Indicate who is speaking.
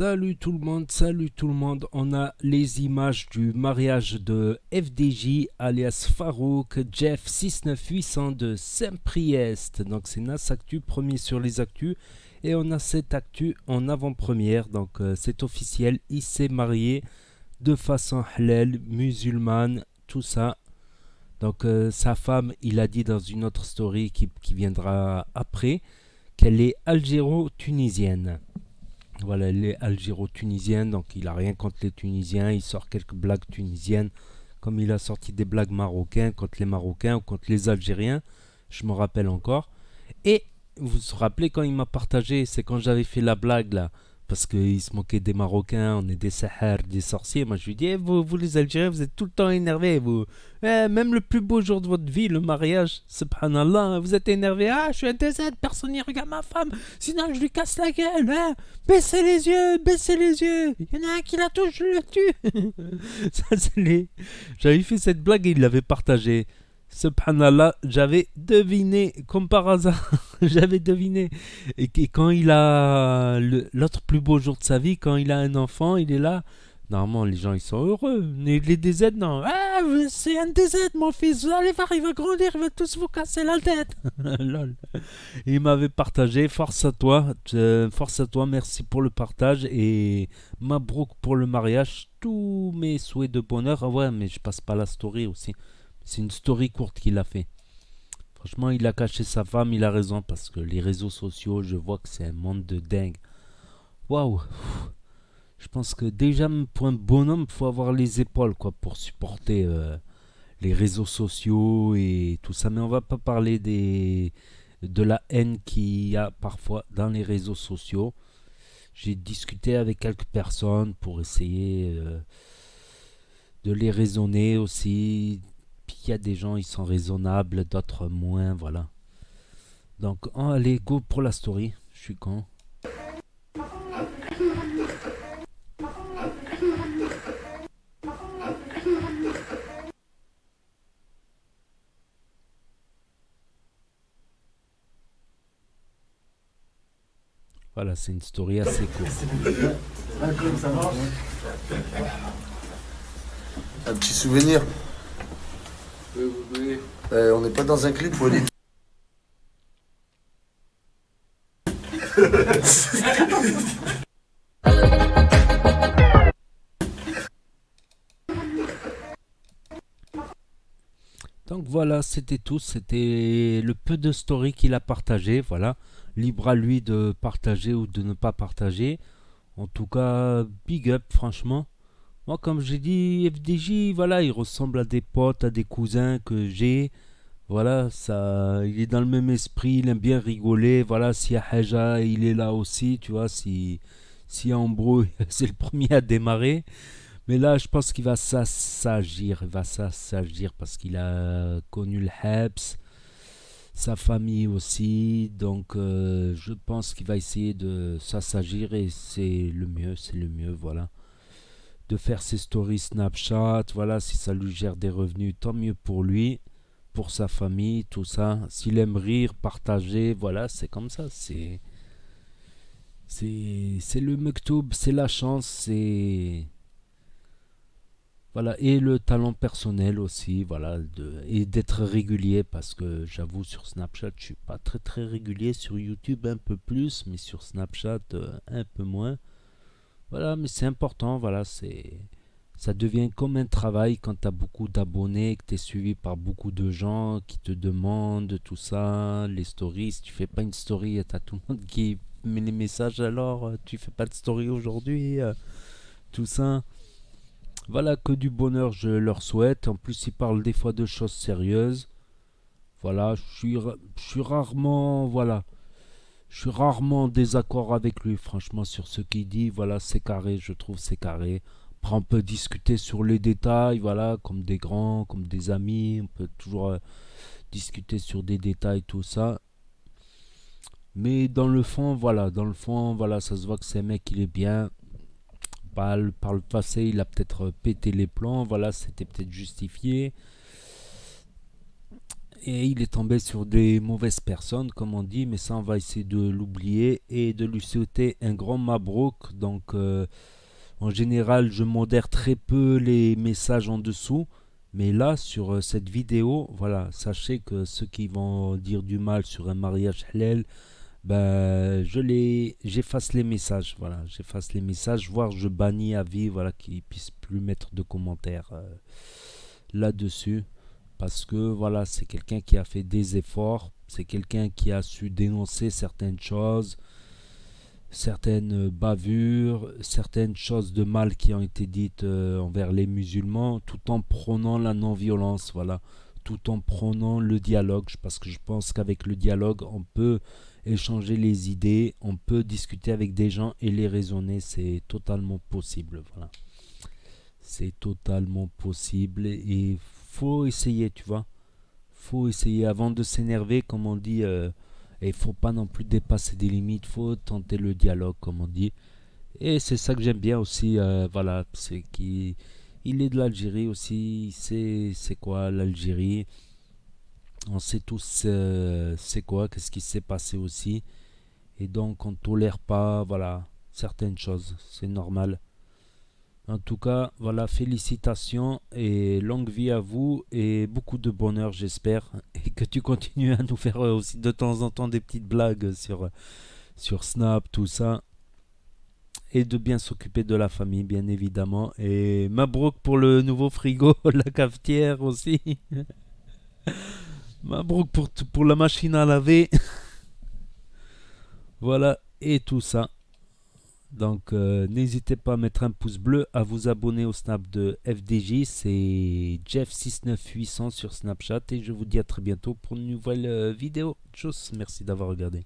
Speaker 1: Salut tout le monde. On a les images du mariage de FDJ alias Farouk Jeff 69800 de Saint-Priest. Donc c'est Nas Actu, premier sur les actus. Et on a cette actu en avant-première. Donc c'est officiel, il s'est marié de façon halal, musulmane, tout ça. Donc sa femme, il a dit dans une autre story qui viendra après, qu'elle est algéro-tunisienne. Voilà, elle est algéro-tunisienne, donc il a rien contre les Tunisiens. Il sort quelques blagues tunisiennes, comme il a sorti des blagues marocaines contre les Marocains ou contre les Algériens. Je me rappelle encore. Et vous vous rappelez quand il m'a partagé, c'est quand j'avais fait la blague là, parce qu'il se moquait des Marocains, on est des Sahars, des sorciers. Moi je lui dis, vous les Algériens, vous êtes tout le temps énervés, vous. Même le plus beau jour de votre vie, le mariage, subhanallah, vous êtes énervés. Ah, je suis un DZ, personne n'y regarde ma femme, sinon je lui casse la gueule. Hein. Baissez les yeux, baissez les yeux. Il y en a un qui la touche, je le tue. Ça, c'est les... J'avais fait cette blague et il l'avait partagée. Subhanallah, j'avais deviné, comme par hasard, j'avais deviné. Et quand il a l'autre plus beau jour de sa vie, quand il a un enfant, il est là. Normalement, les gens, ils sont heureux. Mais les DZ, non. Ah, c'est un DZ, mon fils. Vous allez voir, il va grandir, il va tous vous casser la tête. Lol. Et il m'avait partagé. Force à toi, merci pour le partage. Et Mabrouk pour le mariage. Tous mes souhaits de bonheur. Ah ouais, mais je passe pas la story aussi. C'est une story courte qu'il a fait. Franchement, il a caché sa femme, il a raison, parce que les réseaux sociaux, je vois que c'est un monde de dingue. Waouh. Je pense que déjà, pour un bonhomme, il faut avoir les épaules quoi, pour supporter les réseaux sociaux et tout ça. Mais on va pas parler de la haine qu'il y a parfois dans les réseaux sociaux. J'ai discuté avec quelques personnes pour essayer de les raisonner aussi. Puis il y a des gens, ils sont raisonnables, d'autres moins, voilà. Donc, allez, go pour la story. Je suis con. Voilà, c'est une story assez courte.
Speaker 2: Un petit souvenir. On n'est pas dans un clip, Wally.
Speaker 1: Donc voilà, c'était tout. C'était le peu de story qu'il a partagé. Voilà, libre à lui de partager ou de ne pas partager. En tout cas, big up, franchement. Moi, comme j'ai dit, FDJ, voilà, il ressemble à des potes, à des cousins que j'ai. Voilà, ça, il est dans le même esprit, il aime bien rigoler. Voilà, s'il y a Haja, il est là aussi, tu vois. S'il y a embrouille, c'est le premier à démarrer. Mais là, je pense qu'il va s'agir, il va s'agir parce qu'il a connu le Habs, sa famille aussi. Donc, je pense qu'il va essayer de s'agir et c'est le mieux, voilà. De faire ses stories Snapchat, voilà, si ça lui gère des revenus, tant mieux pour lui, pour sa famille, tout ça. S'il aime rire, partager, voilà, c'est comme ça, c'est le mektoub, c'est la chance, c'est voilà, et le talent personnel aussi, voilà, et d'être régulier parce que j'avoue sur Snapchat, je suis pas très très régulier, sur YouTube un peu plus, mais sur Snapchat un peu moins. Voilà, mais c'est important, voilà, ça devient comme un travail quand tu as beaucoup d'abonnés, que tu es suivi par beaucoup de gens qui te demandent tout ça, les stories. Si tu fais pas une story, tu as tout le monde qui met les messages alors, tu fais pas de story aujourd'hui, tout ça. Voilà, que du bonheur je leur souhaite. En plus, ils parlent des fois de choses sérieuses. Voilà, je suis rarement, voilà, je suis rarement en désaccord avec lui, franchement, sur ce qu'il dit. Voilà, c'est carré, je trouve c'est carré. Après, on peut discuter sur les détails, voilà, comme des grands, comme des amis. On peut toujours discuter sur des détails, tout ça. Mais dans le fond, voilà, ça se voit que c'est un mec, il est bien. Par le passé, il a peut-être pété les plombs, voilà, c'était peut-être justifié. Et il est tombé sur des mauvaises personnes, comme on dit, mais ça, on va essayer de l'oublier et de lui souhaiter un grand Mabrouk. Donc, en général, je modère très peu les messages en dessous. Mais là, sur cette vidéo, voilà, sachez que ceux qui vont dire du mal sur un mariage halal, ben, j'efface les messages, voilà, j'efface les messages, voire je bannis à vie, voilà, qu'ils ne puissent plus mettre de commentaires là-dessus, parce que voilà, c'est quelqu'un qui a fait des efforts, c'est quelqu'un qui a su dénoncer certaines choses, certaines bavures, certaines choses de mal qui ont été dites envers les musulmans, tout en prônant la non-violence, voilà, tout en prônant le dialogue, parce que je pense qu'avec le dialogue, on peut échanger les idées, on peut discuter avec des gens et les raisonner, c'est totalement possible, voilà. C'est totalement possible et faut essayer, tu vois. Faut essayer avant de s'énerver, comme on dit. Et faut pas non plus dépasser des limites. Faut tenter le dialogue, comme on dit. Et c'est ça que j'aime bien aussi. Voilà, c'est qu'il il est de l'Algérie aussi. C'est quoi l'Algérie. On sait tous c'est quoi, qu'est-ce qui s'est passé aussi. Et donc on tolère pas, voilà, certaines choses. C'est normal. En tout cas, voilà, félicitations et longue vie à vous et beaucoup de bonheur, j'espère. Et que tu continues à nous faire aussi de temps en temps des petites blagues sur Snap, tout ça. Et de bien s'occuper de la famille, bien évidemment. Et Mabrouk pour le nouveau frigo, la cafetière aussi. Mabrouk pour la machine à laver. Voilà, et tout ça. Donc n'hésitez pas à mettre un pouce bleu, à vous abonner au Snap de FDJ, c'est Jeff69800 sur Snapchat et je vous dis à très bientôt pour une nouvelle vidéo. Tchuss, merci d'avoir regardé.